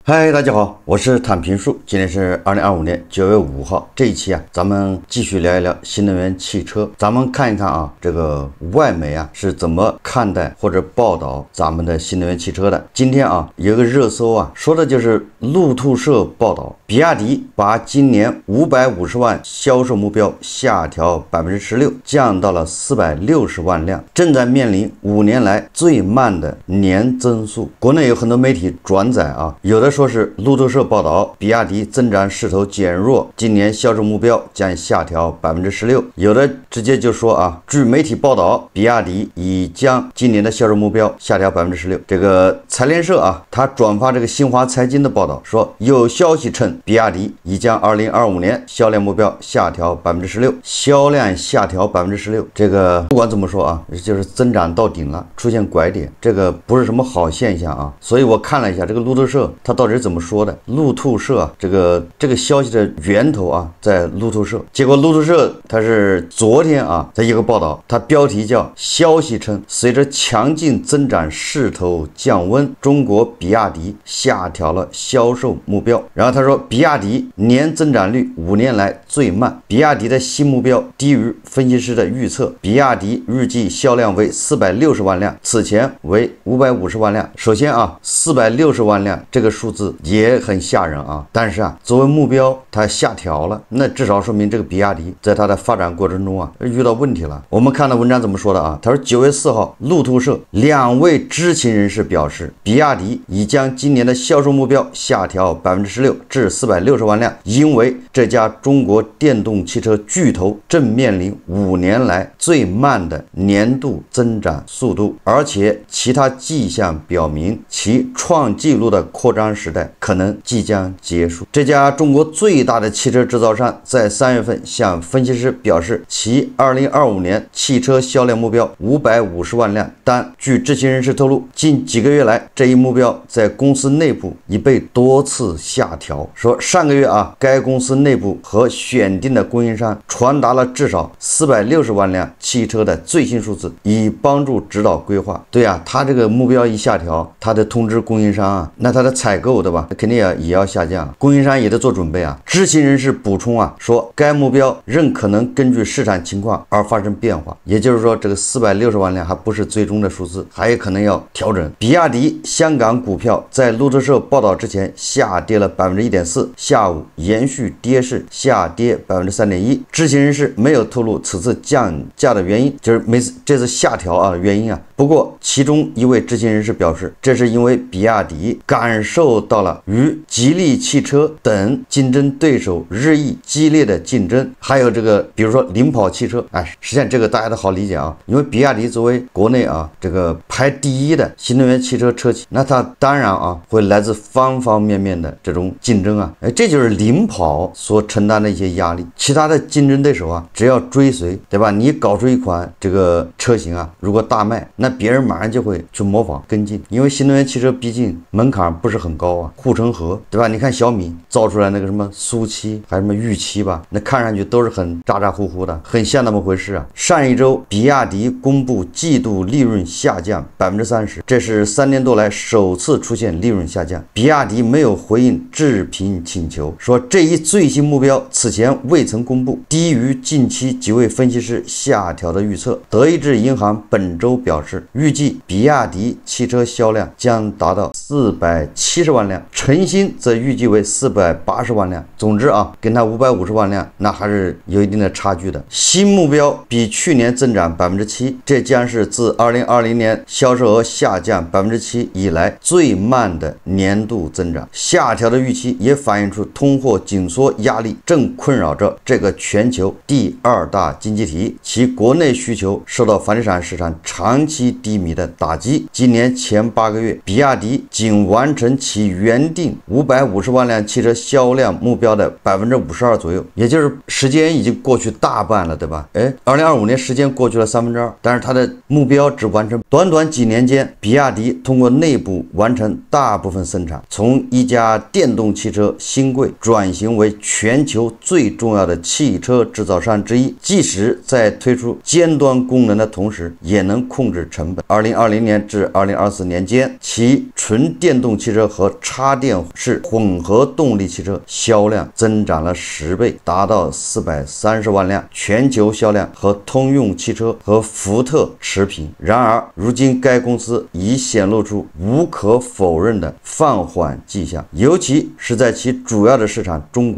嗨，大家好，我是坦平树。今天是2025年9月5号。这一期啊，咱们继续聊一聊新能源汽车。咱们看一看啊，这个外媒啊是怎么看待或者报道咱们的新能源汽车的。今天啊，有个热搜啊，说的就是路透社报道，比亚迪把今年550万销售目标下调16%，降到了460万辆，正在面临5年来最慢的年增速。国内有很多媒体转载啊，有的说是路透社报道，比亚迪增长势头减弱，今年销售目标将下调16%。有的直接就说啊，据媒体报道，比亚迪已将今年的销售目标下调16%。这个财联社啊，他转发这个新华财经的报道说，有消息称比亚迪已将2025年销量目标下调16%，销量下调16%。这个不管怎么说啊，就是增长到顶了，出现拐点，这个不是什么好现象啊。所以我看了一下这个路透社，它到底是怎么说的？路透社啊，这个消息的源头啊，在路透社。结果路透社它是昨天啊，它一个报道，它标题叫消息称，随着强劲增长势头降温，中国比亚迪下调了销售目标。然后他说，比亚迪年增长率5年来最慢，比亚迪的新目标低于分析师的预测，比亚迪预计销量为460万辆，此前为550万辆。首先啊，460万辆这个数字也很吓人啊，但是啊，作为目标它下调了，那至少说明这个比亚迪在它的发展过程中啊遇到问题了。我们看到文章怎么说的啊？他说9月4号，路透社2位知情人士表示，比亚迪已将今年的销售目标下调16%至460万辆，因为这家中国电动汽车巨头正面临5年来最慢的年度增长速度，而且其他迹象表明其创纪录的扩张时代可能即将结束。这家中国最大的汽车制造商在3月份向分析师表示，其2025年汽车销量目标550万辆，但据知情人士透露，近几个月来这一目标在公司内部已被多次下调。说上个月啊，该公司内部和选定的供应商传达了至少460万辆汽车的最新数字，以帮助指导规划。对啊，他这个目标一下调，他得通知供应商啊，那他的采购对吧，肯定也要下降，供应商也得做准备啊。知情人士补充啊，说该目标仍可能根据市场情况而发生变化，也就是说这个460万辆还不是最终的数字，还有可能要调整。比亚迪香港股票在路透社报道之前下跌了1.4%，下午延续跌势，下跌3.1%。知情人士没有透露此次降价的原因，就是这次下调啊原因啊。不过其中一位知情人士表示，这是因为比亚迪感受到了与吉利汽车等竞争对手日益激烈的竞争，还有这个比如说领跑汽车，实际上这个大家都好理解啊，因为比亚迪作为国内啊这个排第一的新能源汽车车企，那它当然啊会来自方方面面的这种竞争啊，这就是领跑所承担的一些压力。其他的竞争对手啊，只要追随，对吧？你搞出一款这个车型啊，如果大卖，那别人马上就会去模仿跟进，因为新能源汽车毕竟门槛不是很高啊，护城河，对吧？你看小米造出来那个什么苏7还是什么豫7吧，那看上去都是很咋咋呼呼的，很像那么回事啊。上一周比亚迪公布季度利润下降30%，这是3年多来首次出现利润下降。比亚迪没有回应置评请求，说这一最新目标此前未曾公布，低于近期几位分析师下调的预测。德意志银行本周表示，预计比亚迪汽车销量将达到470万辆，晨星则预计为480万辆。总之啊，跟它550万辆那还是有一定的差距的。新目标比去年增长7%，这将是自2020年销售额下降7%以来最慢的年度增长。下调的预期也反映出通货紧缩压力正困扰着这个全球第2大经济体，其国内需求受到房地产市场长期低迷的打击。今年前8个月，比亚迪仅完成其原定550万辆汽车销量目标的52%左右，也就是时间已经过去大半了，对吧？2025年时间过去了2/3，但是它的目标只完成短短几年间，比亚迪通过内部完成大部分生产，从一家电动汽车新贵转型为全球最重要的汽车制造商之一，即使在推出尖端功能的同时，也能控制成本。2020年至2024年间，其纯电动汽车和插电式混合动力汽车销量增长了10倍，达到430万辆，全球销量和通用汽车和福特持平。然而，如今该公司已显露出无可否认的放缓迹象，尤其是在其主要的市场中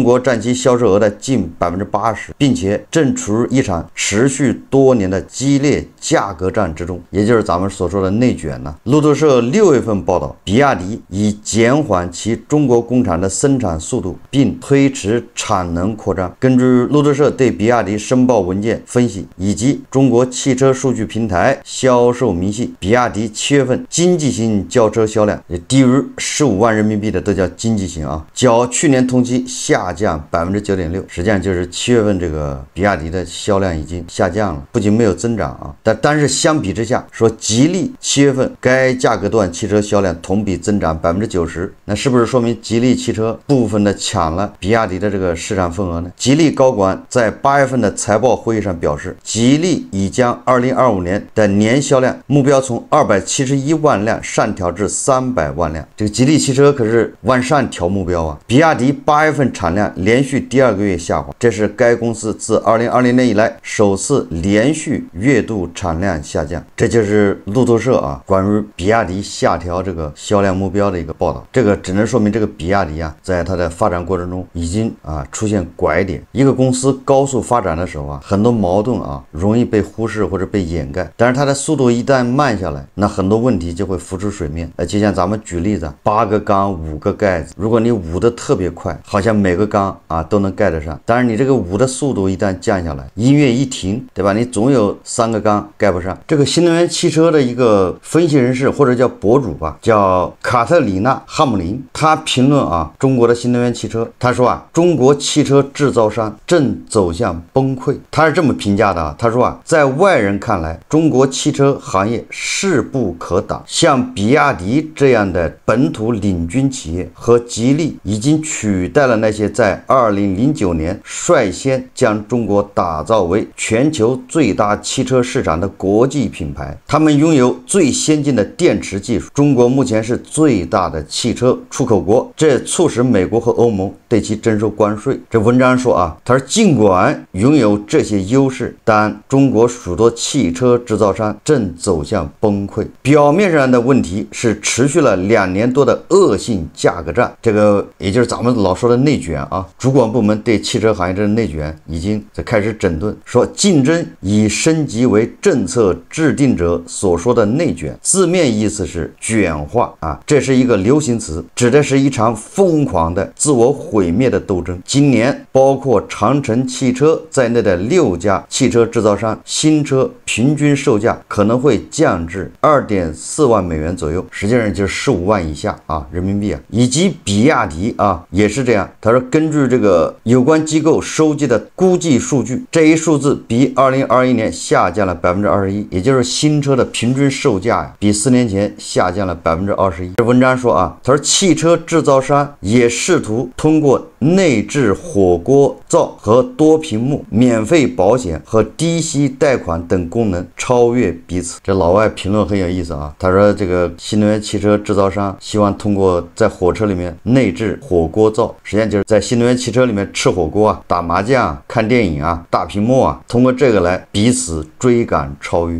国占其销售额的近80%，并且正处于一场持续多年的激烈价格战之中，也就是咱们所说的内卷呢。路透社6月份报道，比亚迪已减缓其中国工厂的生产速度，并推迟产能扩张。根据路透社对比亚迪申报文件分析以及中国汽车数据平台销售明细，比亚迪7月份经济型轿车销量也低于15万人民币的都叫经济型啊，较去年同期下降9.6%。实际上就是7月份这个比亚迪的销量已经下降了，不仅没有增长啊，但是相比之下，说吉利7月份该价格段汽车销量同比增长90%，那是不是说明吉利汽车部分的抢了比亚迪的这个市场份额呢？吉利高管在8月份的财报会议上表示，吉利已将2025年的年销量目标从271万辆上调至300万辆。这个吉利汽车可是往上调目标啊！比亚迪8月份产量连续第2个月下滑，这是该公司自2020年以来首次连续月度产量下降。这就是路透社啊关于比亚迪下调这个销量目标的一个报道。这个只能说明这个比亚迪啊，在它的发展过程中已经出现拐点。一个公司高速发展的时候啊，很多矛盾啊容易被忽视或者被掩盖，但是它的速度一旦慢下来，那很多问题就会浮出水面。就像咱们举例子，8个缸5个盖子，如果你捂得特别快，好像每个缸都能盖得上，但是你这个捂的速度一旦降下来，音乐一停，对吧？你总有3个缸盖不上。这个新能源汽车的一个分析人士或者叫博主吧，叫卡特里娜·哈姆林，他评论中国的新能源汽车，他说中国汽车制造商正走向崩溃。他是这么评价的他说在外人看来，中国汽车行业势不可挡，像比亚迪这样的本土领军企业和吉利已经取代了那些在2009年率先将中国打造为全球最大汽车市场的国际品牌。他们拥有最先进的电池技术，中国目前是最大的汽车出口国，这促使美国和欧盟对其征收关税。这文章说他说尽管拥有这些优势，但中国许多汽车制造商正走向崩溃。表面上的问题是持续了2年多的恶性价格战，这个也就是咱们老说的内卷主管部门对汽车行业的内卷已经在开始整顿，说竞争已升级为政策制定者所说的内卷，字面意思是卷化这是一个流行词，指的是一场疯狂的自我毁灭的斗争。今年包括长城汽车在内的6家汽车制造商新车平均售价可能会降至2.4万美元左右，实际上就是15万以下人民币以及比亚迪也是这样。他说根据这个有关机构收集的估计数据，这一数字比2021年下降了21%，也就是新车的平均售价比4年前下降了21%。这文章说他说汽车制造商也试图通过内置火锅灶和多屏幕、免费保险和低息贷款等功能超越彼此。这老外评论很有意思他说这个新能源汽车制造商希望通过在火车里面内置火锅灶，实际上就是在新能源汽车里面吃火锅打麻将看电影大屏幕通过这个来彼此追赶超越。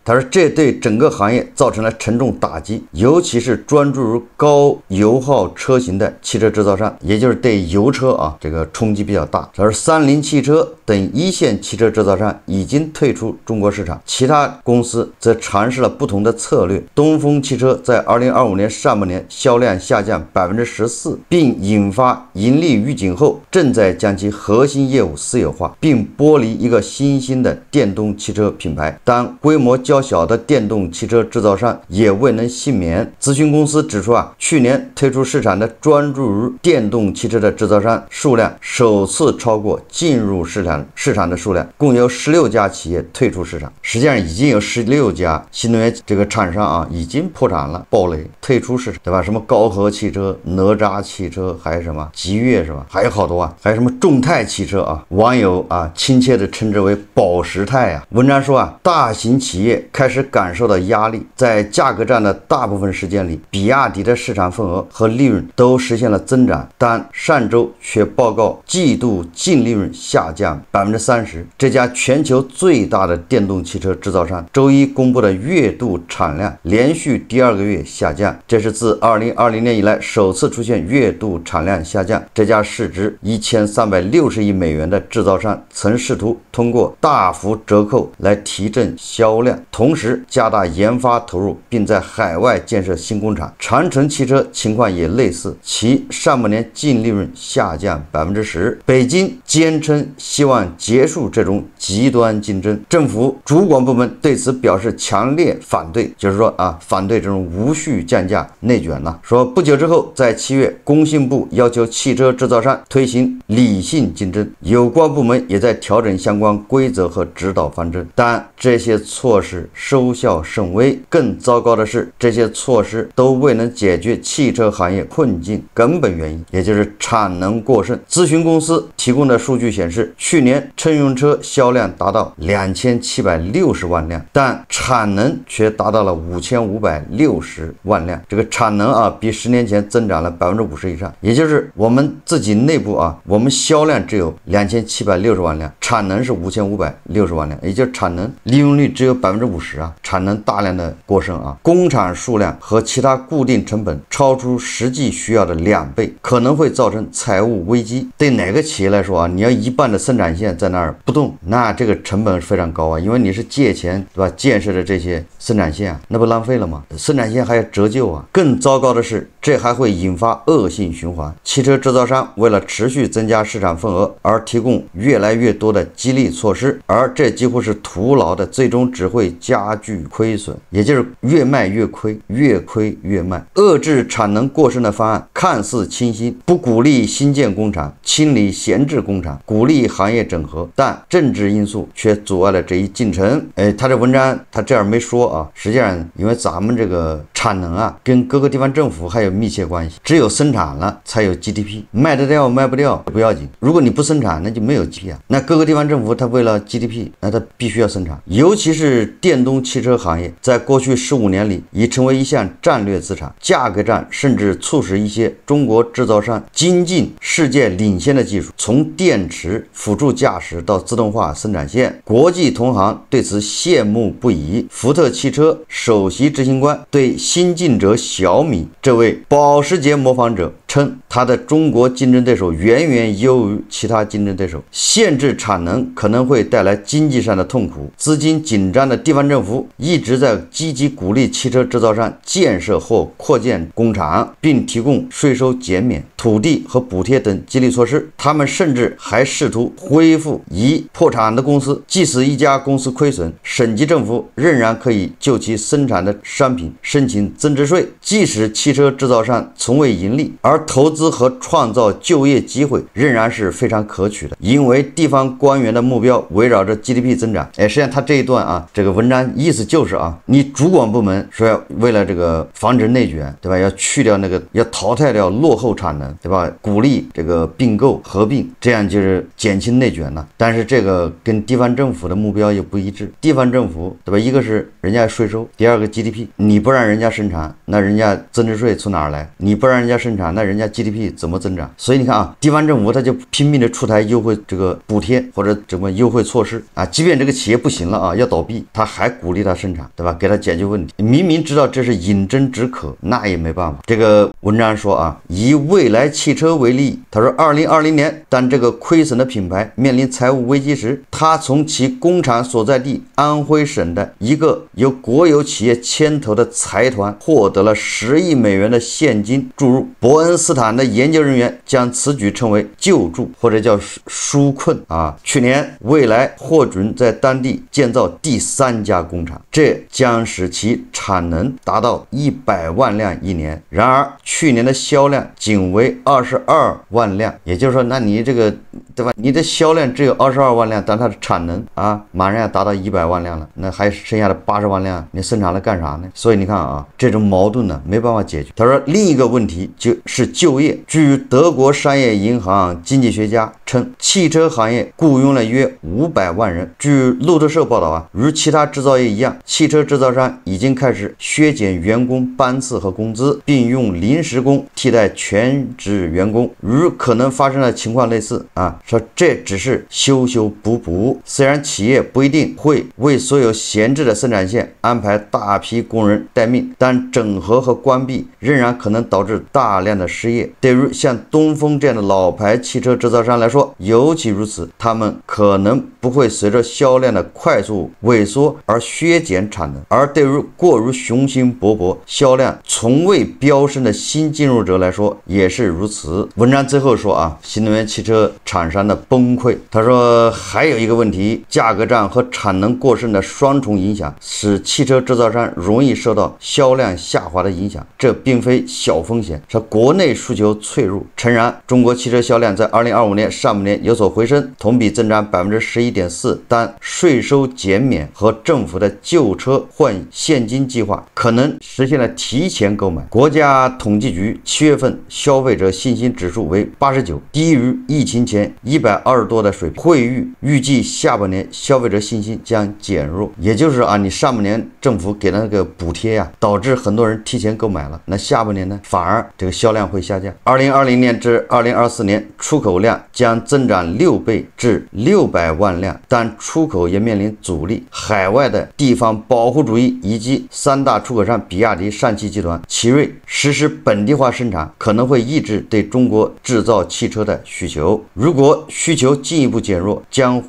他说这对整个行业造成了沉重打击，尤其是专注于高油耗车型的汽车制造商，也就是对油车这个冲击比较大。他说三菱汽车等一线汽车制造商已经退出中国市场，其他公司则尝试了不同的策略。东风汽车在2025年上半年销量下降14%，并引发盈利预警后，正在将其核心业务私有化，并剥离一个新兴的电动汽车品牌。当规模较小的电动汽车制造商也未能幸免。咨询公司指出去年推出市场的专注于电动汽车的制造商数量首次超过进入市场的数量，共有16家企业退出市场。实际上已经有16家新能源这个厂商啊已经破产了，暴雷退出市场，对吧？什么高和汽车、哪吒汽车，还有什么极越是吧？还有好多啊，还有什么众泰汽车啊，网友啊亲切的称之为保时泰啊。文章说啊，大型企业开始感受到压力，在价格战的大部分时间里，比亚迪的市场份额和利润都实现了增长，但上周却报告季度净利润下降30%。这家全球最大的电动汽车制造商周一公布的月度产量连续第2个月下降，这是自2020年以来首次出现月度产量下降。这家市值1360亿美元的制造商曾试图通过大幅折扣来提振销量，同时加大研发投入，并在海外建设新工厂。长城汽车情况也类似，其上半年净利润下降10%。北京坚称希望结束这种极端竞争，政府主管部门对此表示强烈反对，就是说啊，反对这种无序降价内卷了。说不久之后，在7月，工信部要求汽车制造商推行理性竞争，有关部门也在调整相关规则和指导方针，但这些措施收效甚微。更糟糕的是，这些措施都未能解决汽车行业困境根本原因，也就是产能过剩。咨询公司提供的数据显示，去年乘用车销量达到2760万辆，但产能却达到了5560万辆。这个产能啊，比10年前增长了50%以上。也就是我们自己内部啊，我们销量只有2760万辆，产能是5560万辆，也就是产能利用率只有50%啊，产能大量的过剩啊，工厂数量和其他固定成本超出实际需要的2倍，可能会造成财务危机。对哪个企业来说啊，你要一半的生产线在那儿不动，那这个成本非常高啊，因为你是借钱对吧建设的这些生产线啊，那不浪费了吗？生产线还要折旧啊。更糟糕的是，这还会引发恶性循环。汽车制造商为了持续增加市场份额而提供越来越多的激励措施，而这几乎是徒劳的，最终只会加剧亏损，也就是越卖越亏，越亏越卖。遏制产能过剩的方案看似清晰，不鼓励新建工厂，清理闲置工厂，鼓励行业整合，但政治因素却阻碍了这一进程。他这文章他这样没说啊，实际上因为咱们这个产能啊跟各个地方政府还有密切关系，只有生产了才有 GDP， 卖得掉卖不掉不要紧，如果你不生产那就没有 GDP 啊。那各个地方政府他为了 GDP， 那他必须要生产，尤其是电动汽车行业，在过去15年里已成为一项战略资产。价格战甚至促使一些中国制造商精进世界领先的技术，从电池、辅助驾驶到自动化生产线。国际同行对此羡慕不已。福特汽车首席执行官对新进者小米这位保时捷模仿者称，他的中国竞争对手远远优于其他竞争对手，限制产能可能会带来经济上的痛苦。资金紧张的地方政府一直在积极鼓励汽车制造商建设或扩建工厂，并提供税收减免、土地和补贴等激励措施。他们甚至还试图恢复已破产的公司，即使一家公司亏损，省级政府仍然可以就其生产的商品申请增值税。即使汽车制造商从未盈利，而投资和创造就业机会仍然是非常可取的，因为地方官员的目标围绕着 GDP 增长。实际上他这一段啊，这个文章意思就是啊，你主管部门说要为了这个防止内卷，对吧？要去掉那个，要淘汰掉落后产能，对吧？鼓励这个并购合并，这样就是减轻内卷了。但是这个跟地方政府的目标又不一致。地方政府，对吧？一个是人家税收，第二个 GDP， 你不让人家生产，那人家增值税从哪儿来？你不让人家生产，那人家 GDP 怎么增长？所以你看啊，地方政府他就拼命的出台优惠这个补贴或者什么优惠措施啊，即便这个企业不行了啊，要倒闭，他还鼓励他生产，对吧？给他解决问题。明明知道这是饮鸩止渴，那也没办法。这个文章说啊，以蔚来汽车为例，他说2020年，当这个亏损的品牌面临财务危机时，他从其工厂所在地安徽省的一个由国有企业牵头的财团获得了10亿美元的现金注入。伯恩恩斯坦的研究人员将此举称为救助或者叫纾困啊。去年未来获准在当地建造第3家工厂，这将使其产能达到100万辆一年。然而去年的销量仅为22万辆，也就是说，那你这个对吧？你的销量只有22万辆，但它的产能啊，马上要达到100万辆了，那还剩下的80万辆，你生产了干啥呢？所以你看啊，这种矛盾呢没办法解决。他说，另一个问题就是就业。据德国商业银行经济学家称，汽车行业雇佣了约500万人。据路透社报道啊，如其他制造业一样，汽车制造商已经开始削减员工班次和工资，并用临时工替代全职员工。如可能发生的情况类似啊，说这只是修修补补。虽然企业不一定会为所有闲置的生产线安排大批工人待命，但整合和关闭仍然可能导致大量的失业。对于像东风这样的老牌汽车制造商来说尤其如此，他们可能不会随着销量的快速萎缩而削减产能，而对于过于雄心勃勃、销量从未飙升的新进入者来说也是如此。文章最后说啊，新能源汽车厂商的崩溃。他说还有一个问题，价格战和产能过剩的双重影响使汽车制造商容易受到销量下滑的影响，这并非小风险。说国内需求脆弱，诚然，中国汽车销量在2025年上半年有所回升，同比增长11.4%，但税收减免和政府的旧车换现金计划可能实现了提前购买。国家统计局7月份消费者信心指数为89，低于疫情前120多的水平。会预计下半年消费者信心将减弱，也就是啊，你上半年政府给了那个补贴呀，导致很多人提前购买了，那下半年呢，反而这个销量会下降。2020年至2024年出口量将增长6倍至600万辆，但出口也面临阻力。海外的地方保护主义以及3大出口商比亚迪、上汽集团、奇瑞实施本地化生产，可能会抑制对中国制造汽车的需求。如果需求进一步减弱，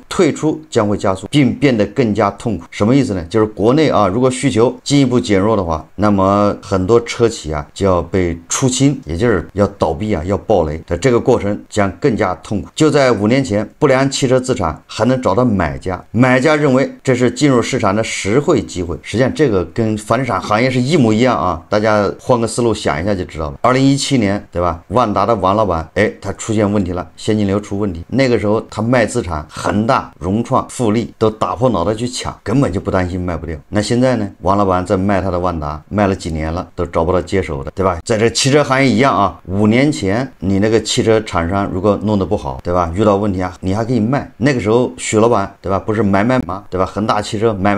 退出将会加速，并变得更加痛苦。什么意思呢？就是国内啊，如果需求进一步减弱的话，那么很多车企啊就要被出清，也就是要倒闭啊，要暴雷的这个过程将更加痛苦。就在5年前，不良汽车资产还能找到买家，买家认为这是进入市场的实惠机会。实际上这个跟房地产行业是一模一样啊，大家换个思路想一下就知道了。2017年对吧，万达的王老板他出现问题了，现金流出问题，那个时候他卖资产，恒大、融创、富力都打破脑袋去抢，根本就不担心卖不掉。那现在呢，王老板在卖他的万达，卖了几年了，都找不到接手的，对吧？在这汽车行业一样啊，5年前你那个汽车厂商如果弄得不好，对吧？遇到问题啊，你还可以卖。那个时候许老板对吧，不是买吗？对吧？恒大汽车买，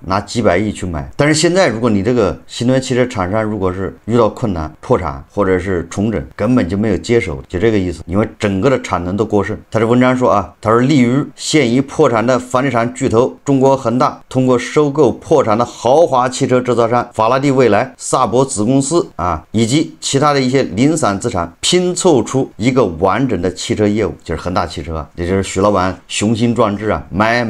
拿几百亿去买。但是现在如果你这个新能源汽车厂商如果是遇到困难、破产或者是重整，根本就没有接手，就这个意思。因为整个的产能都过剩。他这文章说啊，他说例如现已破产的房地产巨头中国恒大，通过收购破产的豪华汽车制造商法拉第未来、萨博子公司啊，以及其他的一些零散资产，拼凑出一个完整的汽车业务，就是恒大汽车啊，也就是许老板雄心壮志啊，买。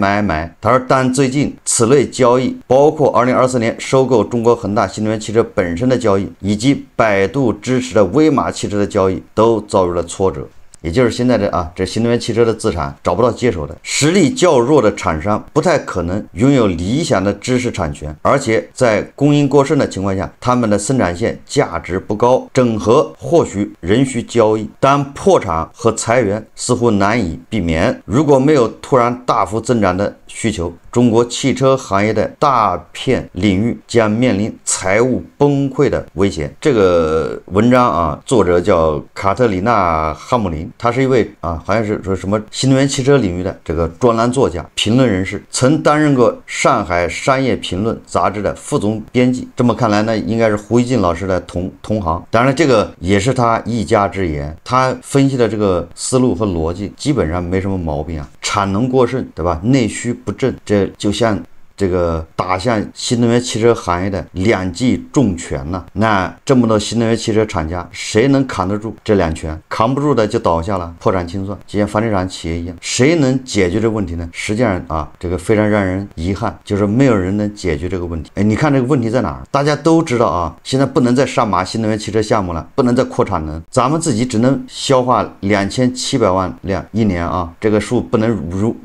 他说，但最近此类交易，包括2024年收购中国恒大新能源汽车本身的交易，以及百度支持的威马汽车的交易，都遭遇了挫折。也就是现在的这新能源汽车的资产找不到接手的，实力较弱的厂商不太可能拥有理想的知识产权，而且在供应过剩的情况下，他们的生产线价值不高，整合或许仍需交易，但破产和裁员似乎难以避免。如果没有突然大幅增长的需求，中国汽车行业的大片领域将面临财务崩溃的危险。这个文章作者叫卡特里娜·哈姆林，他是一位好像是说什么新能源汽车领域的这个专栏作家、评论人士，曾担任过上海商业评论杂志的副总编辑。这么看来呢，应该是胡一进老师的同行。当然，这个也是他一家之言，他分析的这个思路和逻辑基本上没什么毛病啊。产能过剩，对吧？内需不振，这就像这个打向新能源汽车行业的两记重拳呢。那这么多新能源汽车厂家，谁能扛得住这两拳？扛不住的就倒下了，破产清算，就像房地产企业一样。谁能解决这个问题呢？实际上啊，这个非常让人遗憾，就是没有人能解决这个问题。哎，你看这个问题在哪儿？大家都知道啊，现在不能再上马新能源汽车项目了，不能再扩产能，咱们自己只能消化2700万辆一年啊，这个数不能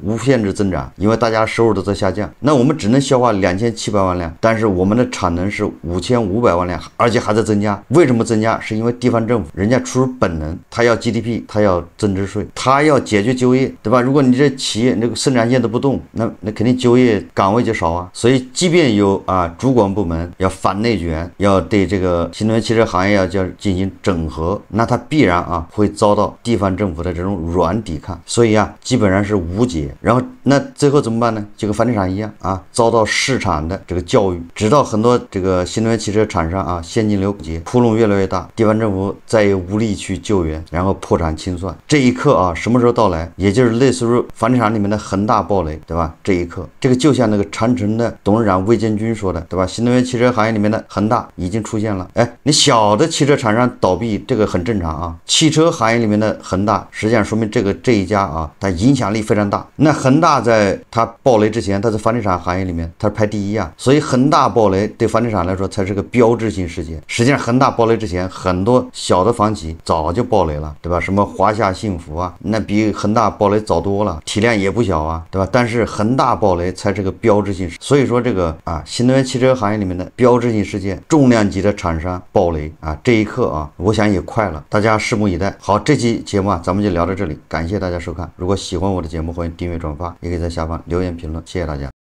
无限制增长，因为大家收入都在下降。那我们只能消化2700万辆，但是我们的产能是5500万辆，而且还在增加。为什么增加？是因为地方政府人家出于本能，他要 GDP， 他要增值税，他要解决就业，对吧？如果你这企业那个生产线都不动，那肯定就业岗位就少啊。所以即便有主管部门要反内卷，要对这个新能源汽车行业要进行整合，那它必然会遭到地方政府的这种软抵抗，所以基本上是无解。然后那最后怎么办呢？就跟房地产一样遭到市场的这个教育，直到很多这个新能源汽车厂商现金流结窟窿越来越大，地方政府再也无力去救援，然后破产清算。这一刻什么时候到来？也就是类似于房地产里面的恒大暴雷，对吧？这一刻，这个就像那个长城的董事长魏建军说的，对吧？新能源汽车行业里面的恒大已经出现了。哎，你小的汽车厂商倒闭，这个很正常啊。汽车行业里面的恒大，实际上说明这一家它影响力非常大。那恒大在它暴雷之前，它在房地产行业里面它是排第一所以恒大暴雷对房地产来说才是个标志性事件。实际上恒大暴雷之前，很多小的房企早就暴雷了，对吧？什么华夏幸福那比恒大暴雷早多了，体量也不小对吧？但是恒大暴雷才是个标志性事。所以说这个新能源汽车行业里面的标志性事件，重量级的厂商暴雷这一刻我想也快了，大家拭目以待。好，这期节目咱们就聊到这里，感谢大家收看。如果喜欢我的节目，欢迎订阅转发，也可以在下方留言评论，谢谢大家。